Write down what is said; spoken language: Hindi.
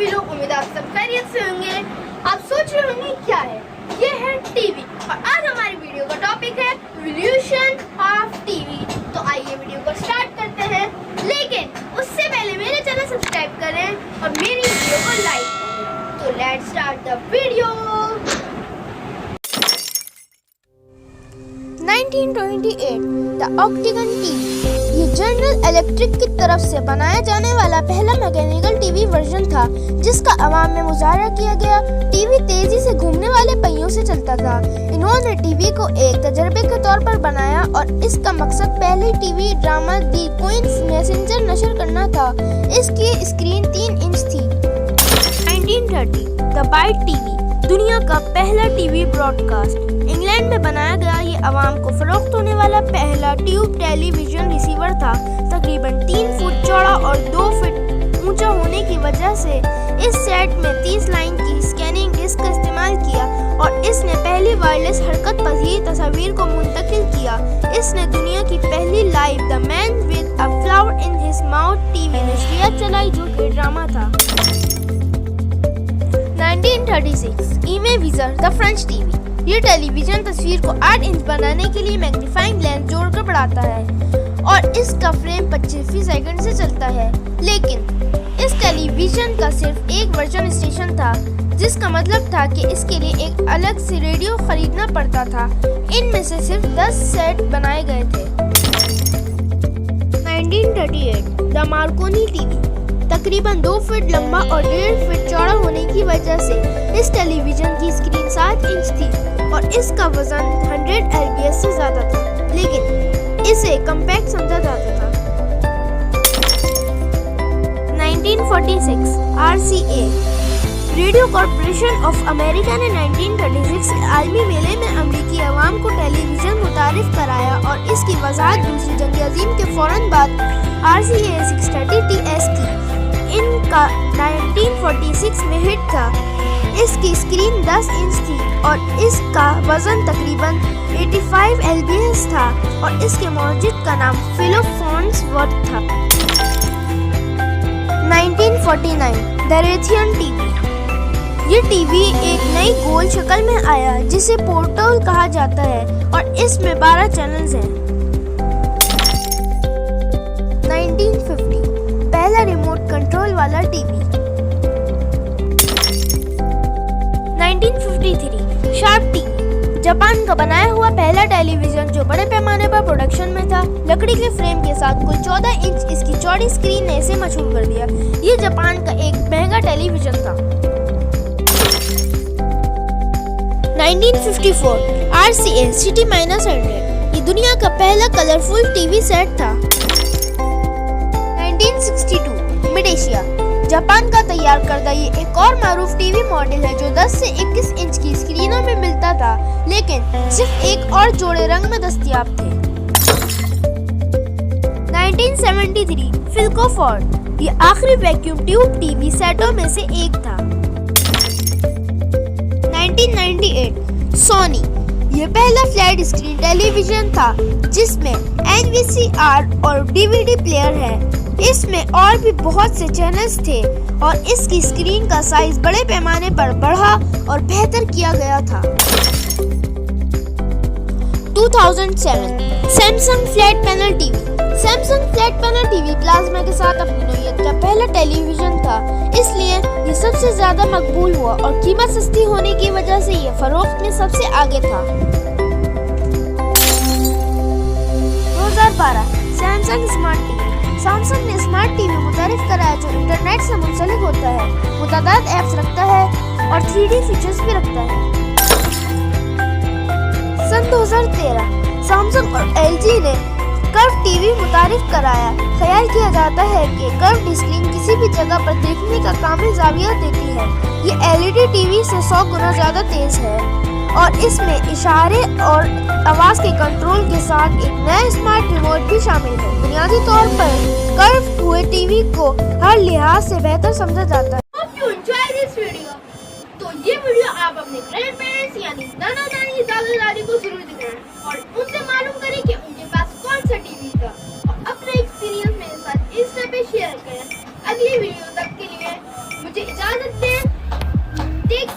सभी लोग, उम्मीद आप सब खैरियत से होंगे। आप सोच रहे होंगे क्या है, ये है टीवी और आज हमारी वीडियो का टॉपिक है इवोल्यूशन ऑफ टीवी। तो आइए वीडियो को स्टार्ट करते हैं, लेकिन उससे पहले मेरे चैनल सब्सक्राइब करें और मेरी वीडियो को लाइक करें। तो let's start the video. 1928 the ऑक्टेगन TV, ये जनरल इलेक्ट्रिक की तरफ से बनाया जाने वाला पहला मैकेनिकल टीवी वर्जन था जिसका अवाम में मुजाहरा किया गया। टीवी तेजी से घूमने वाले पहियों से चलता था। इन्होंने टीवी को एक तजर्बे के तौर पर बनाया और इसका मकसद पहले टीवी ड्रामा दी क्वींस मैसेंजर नशर करना था। इसकी स्क्रीन 3 इंच थी। 1930 द बाइट टीवी, दुनिया का पहला टीवी ब्रॉडकास्ट इंग्लैंड में बनाया गया। ये अवाम को फरोख्त होने वाला पहला ट्यूब टेलीविजन रिसीवर था। तकरीबन 3 फुट चौड़ा और 2 फीट ऊंचा होने की वजह से इस सेट में 30 लाइन की स्कैनिंग डिस्क का इस्तेमाल किया और इसने पहली वायरलेस हरकत पजीर तस्वीर को मुंतकिल किया। इसने दुनिया की पहली live the man with a flower in his mouth TV नशरियात चलाई, जो कि ड्रामा था। 1936 ईमे विजर द फ्रेंच टीवी, ये टेलीविजन तस्वीर को 8 इंच बनाने के लिए मैग्नीफाइंग लेंस जोड़कर बढ़ाता है और इसका फ्रेम 25 सेकंड से चलता है। लेकिन इस टेलीविजन का सिर्फ एक वर्जन स्टेशन था, जिसका मतलब था कि इसके लिए एक अलग से रेडियो खरीदना पड़ता था। इनमें से सिर्फ 10 सेट बनाए गए थे। 1938 द मार्कोनी टीवी, तकरीबन 2 फीट लंबा और 1.5 फीट चौड़ा होने की वजह से इस टेलीविजन की स्क्रीन 7 इंच थी और इसका वजन 100 lbs से ज्यादा था, लेकिन इसे कम्पैक्ट समझा जाता था। 1946 RCA, radio corporation of America ने 1936 के आलमी मेले में अमरीकी अवाम को टेलीविजन मुतारिफ कराया और इसकी वजाहत दूसरी जंग अजीम के फौरन बाद RCA 630 TS की। इनका 1946 में हिट था। इसकी स्क्रीन 10 इंच थी और इसका वजन तकरीबन 85 lbs था और इसके मौजूद का नाम फिलो फॉर्न्सवर्थ था। 1949 द रेथियन टीवी, ये टीवी एक नई गोल शक्ल में आया जिसे पोर्टल कहा जाता है और इसमें 12 चैनल्स हैं। 1950 पहला रिमोट कंट्रोल वाला टीवी। 1953 शार्प टीवी, जापान का बनाया हुआ पहला टेलीविजन जो बड़े पैमाने पर प्रोडक्शन में था। लकड़ी के फ्रेम के साथ कुल 14 इंच इसकी चौड़ी स्क्रीन ने इसे मशहूर कर दिया। ये जापान का एक महंगा टेलीविजन था। 1954 RCA City -100, ये दुनिया का पहला कलरफुल टीवी सेट था। 1962 मिडेशिया, जापान का तैयार करदा ये एक और मारूफ टीवी मॉडल है जो 10 से 21 इंच की स्क्रीनों में मिलता था, लेकिन सिर्फ एक और जोड़े रंग में दस्तयाब थे। 1973 फिल्को फोर्ड, ये आखिरी वैक्यूम ट्यूब टीवी सेटों में से एक था। 1998 सोनी, ये पहला फ्लैट स्क्रीन टेलीविजन था जिसमें NVCR और DVD प्लेयर है। इसमें और भी बहुत से चैनल्स थे और इसकी स्क्रीन का साइज बड़े पैमाने पर बढ़ा और बेहतर किया गया था। 2007 Samsung flat panel TV, Samsung flat panel TV plasma के साथ अपनी नौइयत का पहला टेलीविजन था, इसलिए ये सबसे ज्यादा मकबूल हुआ और कीमत सस्ती होने की वजह से ये फरोख्त में सबसे आगे था। 2012 सैमसंग स्मार्ट टीवी, सैमसंग ने स्मार्ट टीवी मुतारिफ कराया जो इंटरनेट से मुंसलिक होता है, मुतअद्दिद ऐप्स रखता है और 3D फीचर्स भी रखता है। सन 2013 सैमसंग और LG ने कर्व टीवी मुतारिफ कराया। ख्याल किया जाता है कि कर्व स्क्रीन किसी भी जगह पर देखने का कामिल ज़ाविया देती है। ये LED टीवी से 100 गुना ज़्यादा तेज है और इसमें इशारे और आवाज़ के कंट्रोल के साथ एक नया स्मार्ट रिमोट भी शामिल है। बुनियादी तौर पर कर्व हुए टीवी को हर लिहाज से बेहतर समझा जाता है। Hope you enjoy this video. तो ये वीडियो आप अपने ग्रैंड पेरेंट्स यानी दादा दादी दादा दादी को जरूर दिखाएं और उनसे मालूम करें कि उनके पास कौन सा टीवी था और अपना एक्सपीरियंस मेरे साथ इंस्टा पे शेयर करें। अगली वीडियो तक के लिए मुझे इजाजत